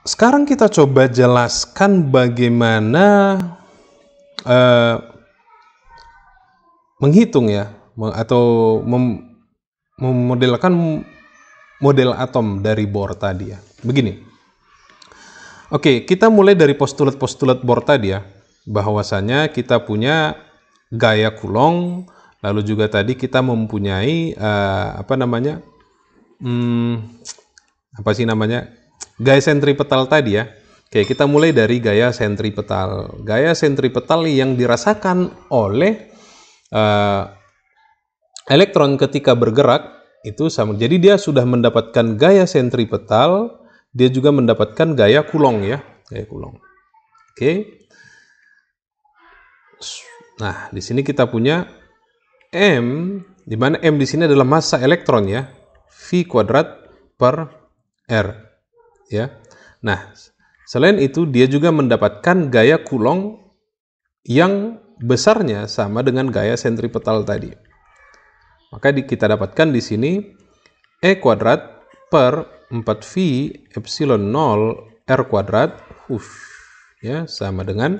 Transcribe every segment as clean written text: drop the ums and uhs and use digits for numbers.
sekarang kita coba jelaskan bagaimana menghitung ya, atau memodelkan model atom dari Bohr tadi ya. Begini. Oke, kita mulai dari postulat-postulat Bohr tadi ya, bahwasanya kita punya gaya Coulomb, lalu juga tadi kita mempunyai gaya sentripetal tadi ya. Oke, kita mulai dari gaya sentripetal. Gaya sentripetal yang dirasakan oleh elektron ketika bergerak itu sama. Jadi dia sudah mendapatkan gaya sentripetal, dia juga mendapatkan gaya Coulomb ya, gaya Coulomb. Oke. Nah, di sini kita punya M, di mana M di sini adalah massa elektron ya, V kuadrat per R ya. Nah, selain itu dia juga mendapatkan gaya Coulomb yang besarnya sama dengan gaya sentripetal tadi. Maka kita dapatkan di sini E kuadrat per 4V epsilon 0 R kuadrat ya, sama dengan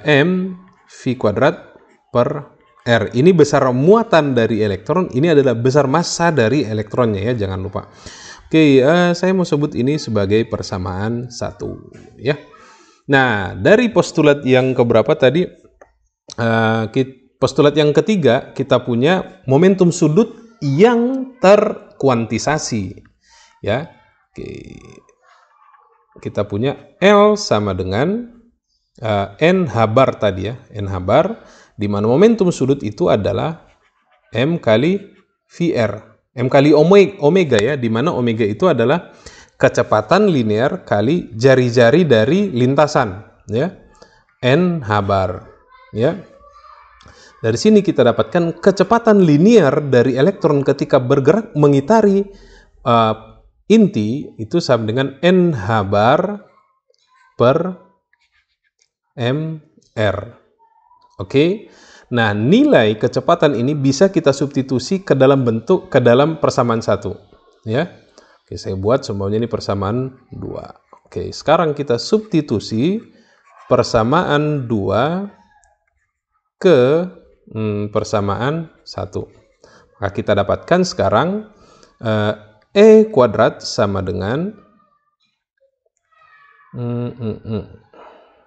M V kuadrat per R. Ini besar muatan dari elektron, ini adalah besar massa dari elektronnya ya, jangan lupa. Oke, saya mau sebut ini sebagai persamaan 1 ya. Nah, dari postulat yang keberapa tadi? Postulat yang ketiga, kita punya momentum sudut yang terkuantisasi ya. Oke. Kita punya L sama dengan NH bar tadi ya, NH bar, di mana momentum sudut itu adalah M kali VR, M kali omega ya, di mana omega itu adalah kecepatan linear kali jari-jari dari lintasan ya, NH bar ya. Dari sini kita dapatkan kecepatan linear dari elektron ketika bergerak mengitari inti itu sama dengan NH bar per MR. Oke. Nah, nilai kecepatan ini bisa kita substitusi ke dalam persamaan 1 ya. Oke, saya buat semuanya ini persamaan 2. Oke, sekarang kita substitusi persamaan 2 ke persamaan 1. Maka kita dapatkan sekarang E kuadrat sama dengan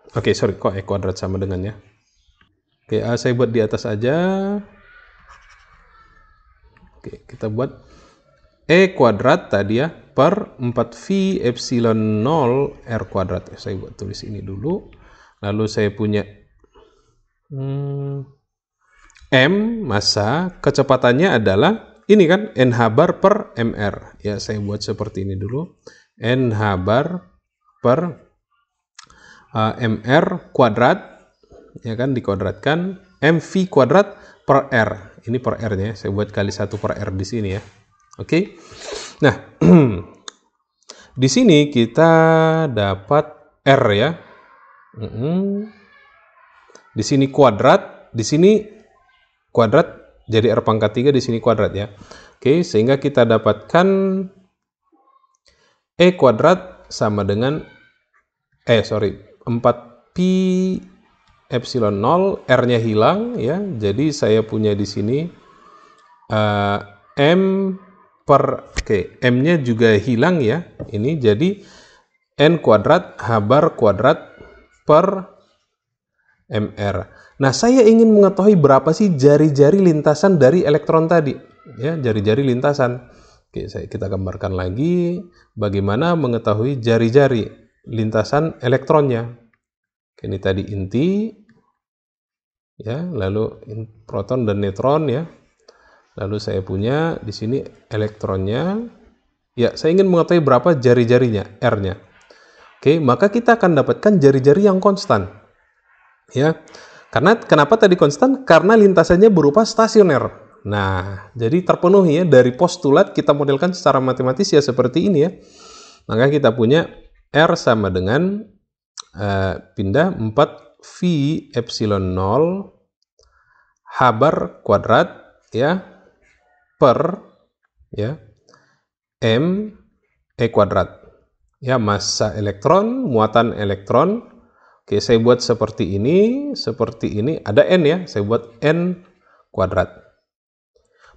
kok E kuadrat sama dengan ya. Oke, saya buat di atas aja. Oke, kita buat E kuadrat tadi ya per 4V epsilon 0 R kuadrat. Saya buat tulis ini dulu. Lalu saya punya M massa, kecepatannya adalah ini kan NH bar per MR. Ya, saya buat seperti ini dulu. NH bar per MR kuadrat, ya kan, dikuadratkan MV kuadrat per R. Ini per R-nya, saya buat kali 1 per R di sini ya. Oke. Nah, di sini kita dapat R ya. Di sini kuadrat, di sini kuadrat, jadi R pangkat 3, di sini kuadrat ya. Oke, sehingga kita dapatkan E kuadrat sama dengan 4Pi epsilon 0, R-nya hilang ya. Jadi saya punya di sini M per M-nya juga hilang ya. Ini jadi N kuadrat H bar kuadrat per MR. Nah, saya ingin mengetahui berapa sih jari-jari lintasan dari elektron tadi ya, jari-jari lintasan. Oke, kita gambarkan lagi bagaimana mengetahui jari-jari lintasan elektronnya. Ini tadi inti ya, lalu proton dan neutron ya. Lalu saya punya di sini elektronnya. Ya, saya ingin mengetahui berapa jari-jarinya, R-nya. Oke, maka kita akan dapatkan jari-jari yang konstan. Ya. Karena kenapa tadi konstan? Karena lintasannya berupa stasioner. Nah, jadi terpenuhi ya dari postulat kita modelkan secara matematis ya seperti ini ya. Maka kita punya R sama dengan pindah 4V epsilon 0 H bar kuadrat ya per ya M E kuadrat Ya, massa elektron, muatan elektron. Oke, saya buat seperti ini, ada N ya, saya buat N kuadrat.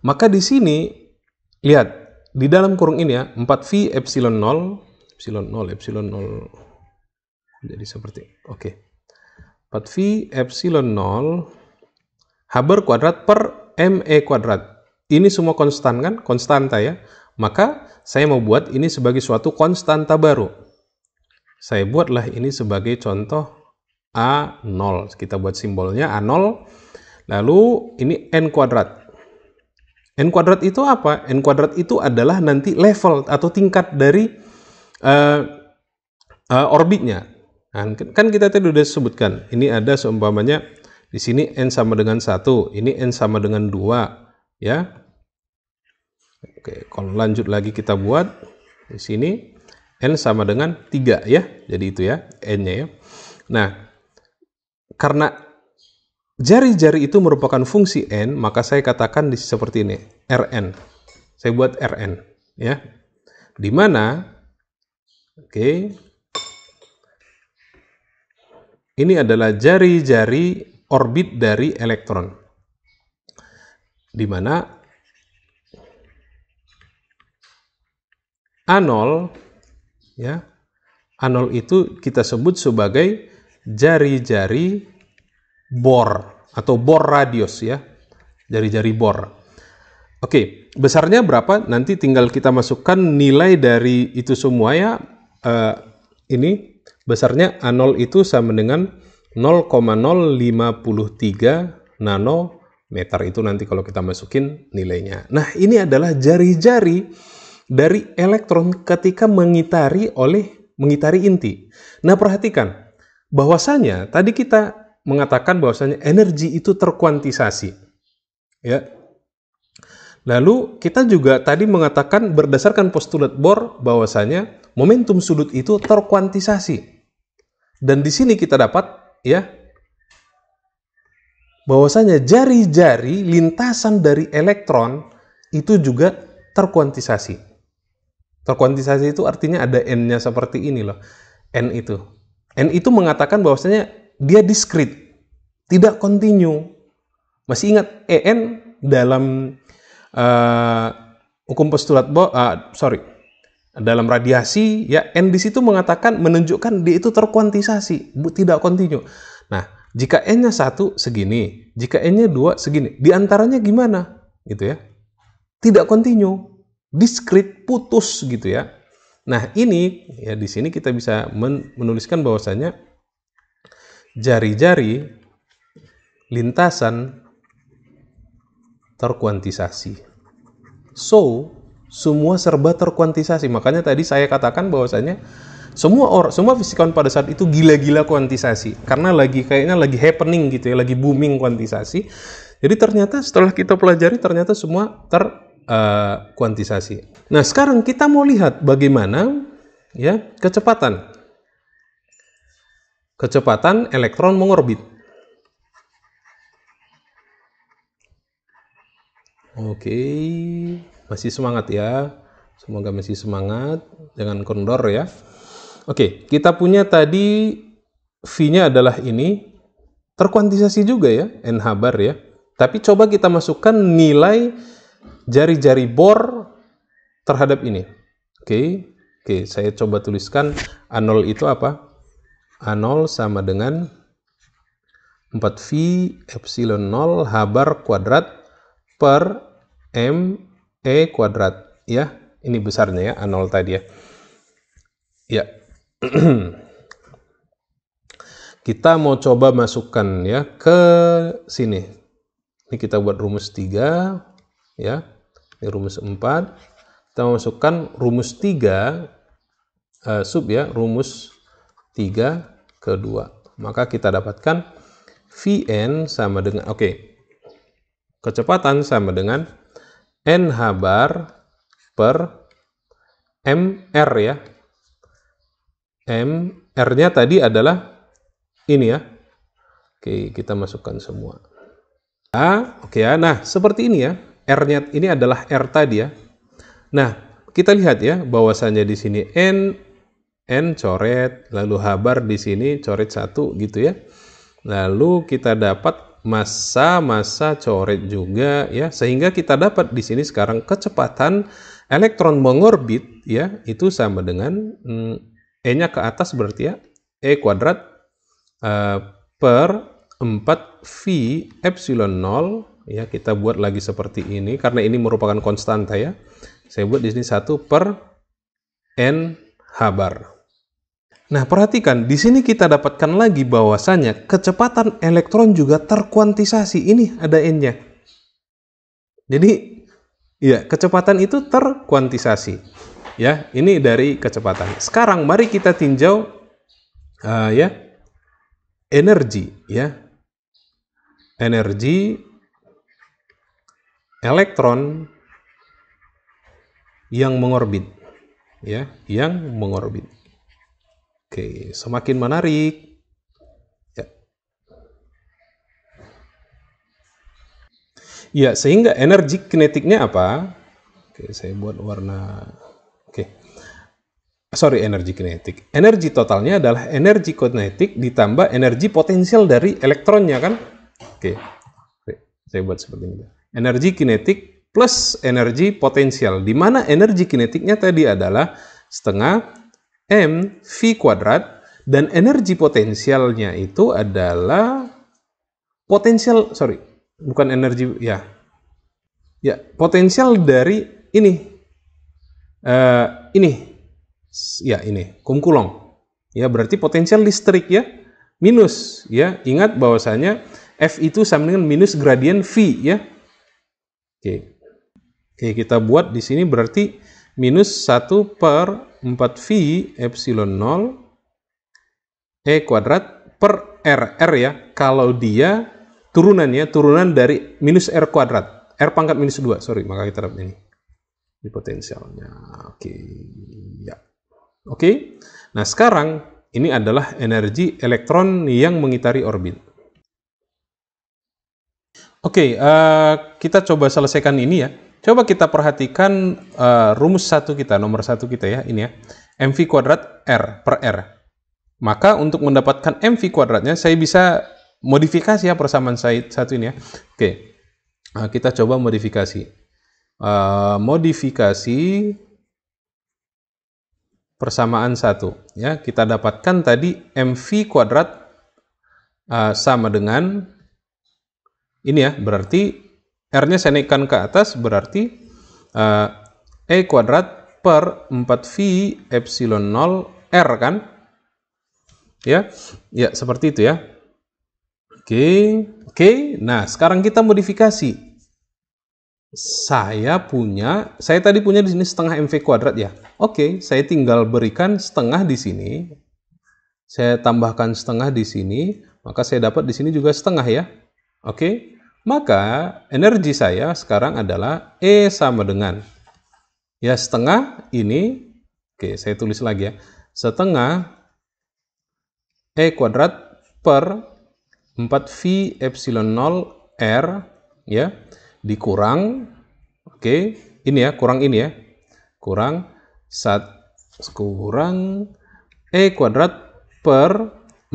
Maka di sini, lihat, di dalam kurung ini ya, 4V epsilon 0, jadi seperti, oke. 4V epsilon 0, Haber kuadrat per ME kuadrat. Ini semua konstan kan, konstanta ya. Maka saya mau buat ini sebagai suatu konstanta baru. Saya buatlah ini sebagai contoh A0. Kita buat simbolnya A0. Lalu ini N kuadrat. N kuadrat itu apa? N kuadrat itu adalah nanti level atau tingkat dari orbitnya. Nah, kan kita tadi sudah sebutkan. Ini ada seumpamanya di sini N sama dengan 1. Ini N sama dengan 2. Ya. Oke, kalau lanjut lagi kita buat di sini N sama dengan 3 ya. Jadi itu ya N-nya ya. Nah, karena jari-jari itu merupakan fungsi N, maka saya katakan seperti ini, Rn. Saya buat Rn ya. Di mana ini adalah jari-jari orbit dari elektron. Di mana A0 ya. A0 itu kita sebut sebagai jari-jari Bohr atau Bohr radius ya. Jari-jari Bohr. Oke, besarnya berapa? Nanti tinggal kita masukkan nilai dari itu semua ya. Ini besarnya A0 itu sama dengan 0,053 nanometer. Itu nanti kalau kita masukin nilainya. Nah, ini adalah jari-jari dari elektron ketika mengitari inti. Nah, perhatikan bahwasanya tadi kita mengatakan bahwasanya energi itu terkuantisasi. Ya. Lalu kita juga tadi mengatakan berdasarkan postulat Bohr bahwasanya momentum sudut itu terkuantisasi. Dan di sini kita dapat ya bahwasanya jari-jari lintasan dari elektron itu juga terkuantisasi. Terkuantisasi itu artinya ada N-nya seperti ini loh. N itu mengatakan bahwasanya dia diskrit, tidak kontinu. Masih ingat En dalam hukum postulat Bohr, dalam radiasi ya, N di situ mengatakan menunjukkan dia itu terkuantisasi, tidak kontinu. Nah, jika N-nya 1 segini, jika N-nya 2 segini, di antaranya gimana? Gitu ya. Tidak kontinu. Diskrit, putus gitu ya. Nah, ini ya di sini kita bisa menuliskan bahwasanya jari-jari lintasan terkuantisasi. So, semua serba terkuantisasi. Makanya tadi saya katakan bahwasanya semua fisikawan pada saat itu gila-gila kuantisasi. Karena kayaknya lagi happening gitu ya, lagi booming kuantisasi. Jadi ternyata setelah kita pelajari ternyata semua kuantisasi. Nah, sekarang kita mau lihat bagaimana ya kecepatan elektron mengorbit. Oke, masih semangat ya. Semoga masih semangat, jangan kendor ya. Oke, kita punya tadi V-nya adalah ini, terkuantisasi juga ya, N Haber ya. Tapi coba kita masukkan nilai jari-jari Bohr terhadap ini. Oke, saya coba tuliskan A0 itu apa? A0 sama dengan 4V epsilon 0 Haber kuadrat per ME kuadrat. Ya, ini besarnya ya, A0 tadi ya. Ya. Kita mau coba masukkan ya ke sini. Ini kita buat rumus 3 ya. Ini rumus 4. Kita masukkan rumus 3 rumus 3 ke 2. Maka kita dapatkan Vn sama dengan kecepatan sama dengan N Haber per Mr ya. Mr-nya tadi adalah ini ya. Oke, kita masukkan semua. Nah, seperti ini ya. R-nya ini adalah R tadi ya. Nah, kita lihat ya bahwasanya di sini N N coret, lalu H bar di sini coret 1 gitu ya. Lalu kita dapat massa coret juga ya, sehingga kita dapat di sini sekarang kecepatan elektron mengorbit ya, itu sama dengan E-nya ke atas berarti ya, E kuadrat per 4V epsilon 0 ya, kita buat lagi seperti ini karena ini merupakan konstanta ya. Saya buat di sini 1 per N H bar. Nah, perhatikan di sini kita dapatkan lagi bahwasanya kecepatan elektron juga terkuantisasi. Ini ada N-nya. Jadi ya, kecepatan itu terkuantisasi. Ya, ini dari kecepatan. Sekarang mari kita tinjau ya, energi ya. Energi elektron yang mengorbit ya, yang mengorbit. Oke, semakin menarik ya. Ya, sehingga energi kinetiknya apa? Oke, saya buat warna. Oke. Sorry, energi kinetik. Energi totalnya adalah energi kinetik ditambah energi potensial dari elektronnya kan? Oke. Saya buat seperti ini. Energi kinetik plus energi potensial, di mana energi kinetiknya tadi adalah setengah mv kuadrat dan energi potensialnya itu adalah potensial, sorry, bukan energi ya, potensial dari ini, ya ini kumkulong, ya berarti potensial listrik ya minus ya. Ingat bahwasanya F itu sama dengan minus gradien V ya. Oke, kita buat di sini berarti minus 1 per 4V epsilon 0 E kuadrat per R ya. Kalau dia turunan dari minus R kuadrat. R pangkat minus 2, sorry, maka kita dapat ini. Di potensialnya. Oke, ya. Oke, nah sekarang ini adalah energi elektron yang mengitari orbit. Oke, kita coba selesaikan ini ya. Coba kita perhatikan rumus nomor satu kita ya, ini ya. mv kuadrat R per R. Maka untuk mendapatkan mv kuadratnya, saya bisa modifikasi ya persamaan saya satu ini ya. Oke, kita coba modifikasi. Modifikasi persamaan 1 ya. Kita dapatkan tadi mv kuadrat sama dengan ini ya, berarti R-nya saya naikkan ke atas, berarti E kuadrat per 4V epsilon 0 R kan? Ya, seperti itu ya. Oke. Nah, sekarang kita modifikasi. Saya tadi punya di sini setengah mv kuadrat ya. Oke, saya tinggal berikan setengah di sini. Saya tambahkan setengah di sini, maka saya dapat di sini juga setengah ya. Oke. Maka energi saya sekarang adalah E sama dengan ya setengah ini. Oke, saya tulis lagi ya. Setengah E kuadrat per 4V epsilon 0 R ya, dikurang, oke, ini ya, kurang ini ya, kurang E kuadrat per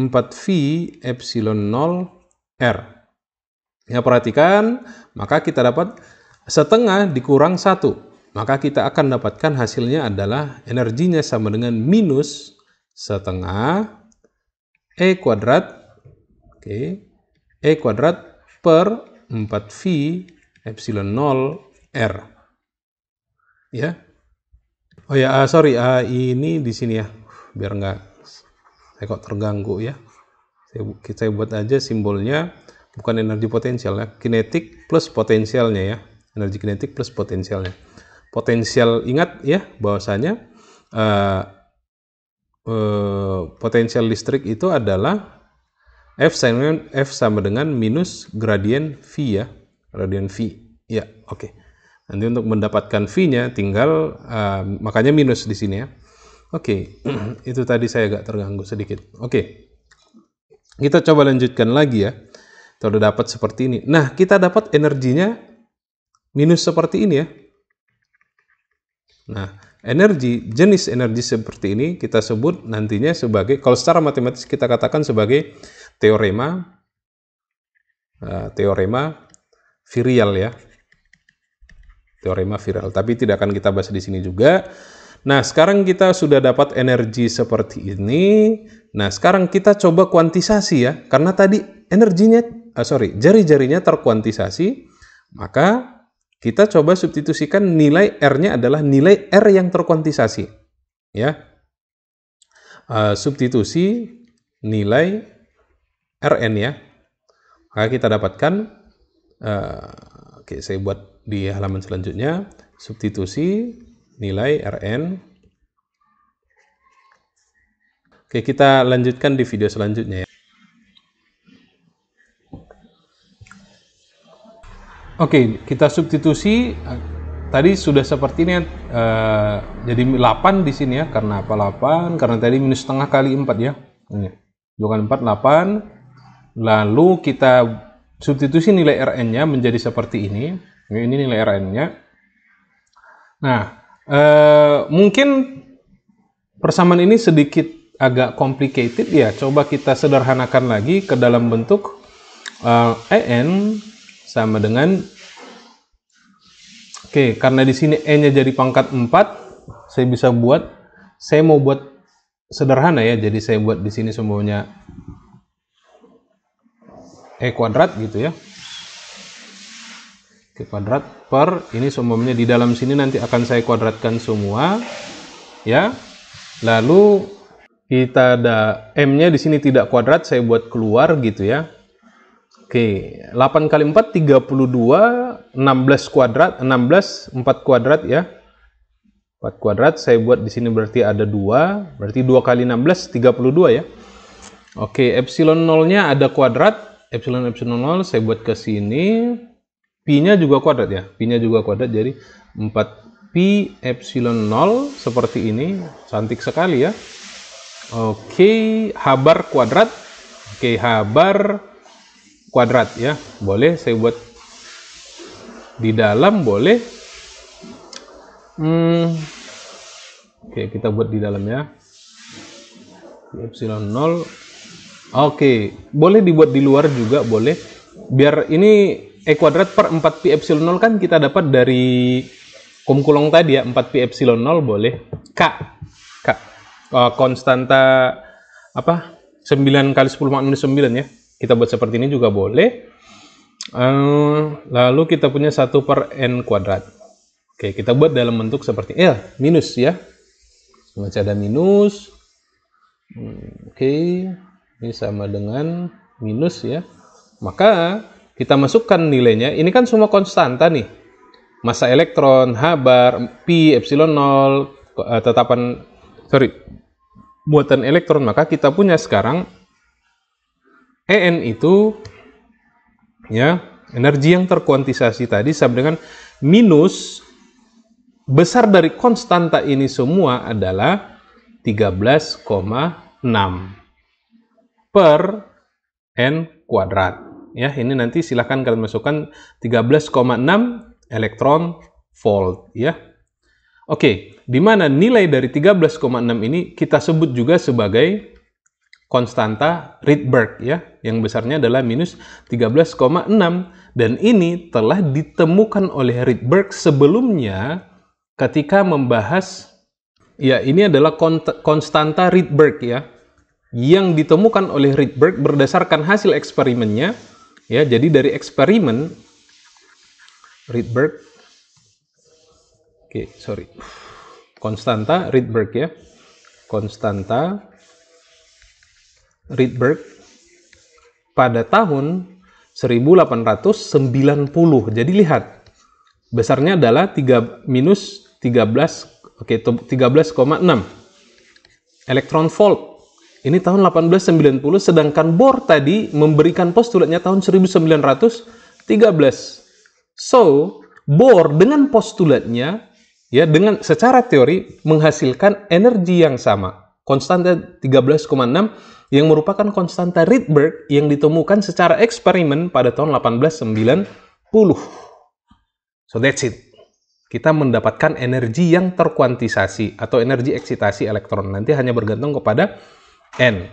4V epsilon 0 R. Ya, perhatikan, maka kita dapat setengah dikurang 1. Maka kita akan dapatkan hasilnya adalah energinya sama dengan minus setengah E kuadrat, oke, E kuadrat per 4V epsilon 0 R. Ya. Oh ya, sorry, ini di sini ya, biar nggak saya kok terganggu ya. Saya buat aja simbolnya bukan energi potensial ya, kinetik plus potensialnya ya, energi kinetik plus potensialnya. Potensial, ingat ya bahwasanya potensial listrik itu adalah F sama dengan minus gradien V ya, gradien V ya. Oke. Nanti untuk mendapatkan V-nya tinggal makanya minus di sini ya. Oke. Itu tadi saya agak terganggu sedikit. Oke. Kita coba lanjutkan lagi ya. Kita udah dapat seperti ini. Nah, kita dapat energinya minus seperti ini ya. Nah, jenis energi seperti ini kita sebut nantinya sebagai, kalau secara matematis kita katakan sebagai teorema virial ya. Teorema virial, tapi tidak akan kita bahas di sini juga. Nah, sekarang kita sudah dapat energi seperti ini. Nah, sekarang kita coba kuantisasi ya. Karena tadi jari-jarinya terkuantisasi, maka kita coba substitusikan nilai R-nya adalah nilai R yang terkuantisasi. Ya. Substitusi nilai Rn ya. Maka kita dapatkan, saya buat di halaman selanjutnya, substitusi nilai Rn. Kita lanjutkan di video selanjutnya ya. Kita substitusi. Tadi sudah seperti ini, jadi 8 di sini ya. Karena apa 8? Karena tadi minus setengah kali 4 ya. Ini 2 kali 4, 8. Lalu kita substitusi nilai Rn-nya menjadi seperti ini. Ini nilai Rn-nya. Nah, mungkin persamaan ini sedikit agak complicated ya. Coba kita sederhanakan lagi ke dalam bentuk En sama dengan, karena di sini E-nya jadi pangkat 4, saya mau buat sederhana ya. Jadi saya buat di sini semuanya E kuadrat gitu ya. Kuadrat per ini semuanya di dalam sini nanti akan saya kuadratkan semua ya. Lalu kita ada M-nya di sini tidak kuadrat, saya buat keluar gitu ya. 8 kali 4 32, 16 kuadrat, 16 4 kuadrat ya. 4 kuadrat saya buat di sini berarti ada 2, berarti 2 kali 16 32 ya. Epsilon 0-nya ada kuadrat. Epsilon 0 saya buat ke sini. Pi-nya juga kuadrat ya. Pi-nya juga kuadrat, jadi 4pi epsilon 0 seperti ini. Cantik sekali ya. H bar kuadrat. H bar kuadrat ya. Boleh saya buat di dalam, boleh. Kita buat di dalam ya. Epsilon 0. Boleh dibuat di luar juga, boleh. Biar ini E kuadrat per 4pi epsilon 0 kan kita dapat dari kumkulong tadi ya, 4pi epsilon 0 boleh. Konstanta 9 kali 10 minus 9 ya. Kita buat seperti ini juga boleh. Lalu kita punya 1 per N kuadrat. Kita buat dalam bentuk seperti minus ya. Masih ada minus. Ini sama dengan minus ya. Maka kita masukkan nilainya. Ini kan semua konstanta nih. Massa elektron, H bar, pi, epsilon 0, buatan elektron. Maka kita punya sekarang En itu ya, energi yang terkuantisasi tadi sama dengan minus besar dari konstanta ini semua adalah 13,6 per N kuadrat. Ya, ini nanti silahkan kalian masukkan 13,6 elektron volt ya. Di mana nilai dari 13,6 ini kita sebut juga sebagai konstanta Rydberg ya, yang besarnya adalah minus 13,6, dan ini telah ditemukan oleh Rydberg sebelumnya ketika membahas ya, ini adalah konstanta Rydberg ya, yang ditemukan oleh Rydberg berdasarkan hasil eksperimennya ya. Jadi dari eksperimen Rydberg, konstanta Rydberg ya, konstanta Rydberg pada tahun 1890. Jadi lihat, besarnya adalah minus 13,6 elektron volt. Ini tahun 1890, sedangkan Bohr tadi memberikan postulatnya tahun 1913. So, Bohr dengan postulatnya ya, dengan secara teori menghasilkan energi yang sama, konstanta 13,6, yang merupakan konstanta Rydberg yang ditemukan secara eksperimen pada tahun 1890. So that's it. kita mendapatkan energi yang terkuantisasi atau energi eksitasi elektron. Nanti hanya bergantung kepada N.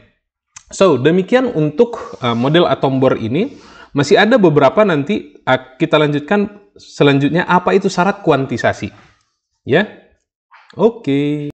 So, demikian untuk model atom Bohr ini. Masih ada beberapa, nanti kita lanjutkan selanjutnya apa itu syarat kuantisasi. Ya, oke.